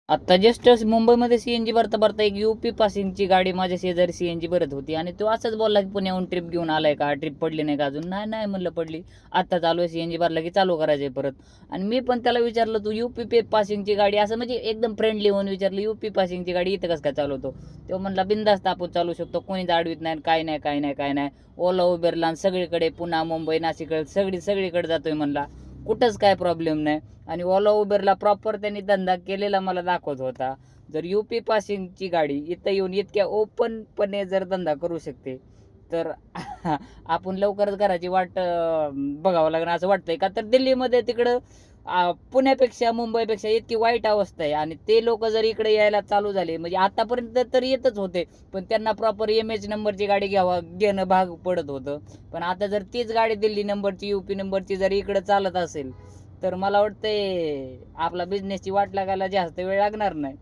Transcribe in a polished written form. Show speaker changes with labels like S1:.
S1: आता जस्ट मुंबईमध्ये सीएनजी भरता भरता एक यूपी पासिंगची गाडी माझ्या शेजारी सीएनजी भरत होती आणि तो असंच बोलला की पुण्याहून ट्रिप घेऊन आलाय का, ट्रिप पडली नाही का अजून. नाही नाही म्हणलं पडली, आता चालू आहे, सीएनजी भरला की चालू करायचंय परत. आणि मी पण त्याला विचारलं तू यूपी पासिंगची गाडी, असं म्हणजे एकदम फ्रेंडली होऊन विचारलं यूपी पासिंगची गाडी इथं कसं काय चालवतो. तो म्हणला बिंदास्त आपण चालू शकतो, कोणीच अडवित नाही, काय नाही काय नाही काय नाही. ओला उबेरला सगळीकडे पुन्हा मुंबई नाशिक सगळीकडे जातोय म्हणला, कुठंच काय प्रॉब्लेम नाही. आणि ओला उबेरला प्रॉपर त्यांनी धंदा केलेला मला दाखवत होता. जर यूपी पासिंगची गाडी इथं येऊन इतक्या ओपनपणे जर धंदा करू शकते तर आपण लवकरच घराची वाट बघावं लागणार असं वाटतंय. का तर दिल्लीमध्ये तिकडं पुण्यापेक्षा मुंबईपेक्षा इतकी वाईट अवस्था आहे. आणि ते लोक जर इकडे यायला चालू झाले, म्हणजे आतापर्यंत तर येतच होते, पण त्यांना प्रॉपर MH नंबरची गाडी घेणं भाग पडत होतं. पण आता जर तीच गाडी दिल्ली नंबरची यूपी नंबरची जर इकडे चालत असेल तर मला वाटतंय आपला बिझनेसची वाट लागायला जास्त वेळ लागणार नाही.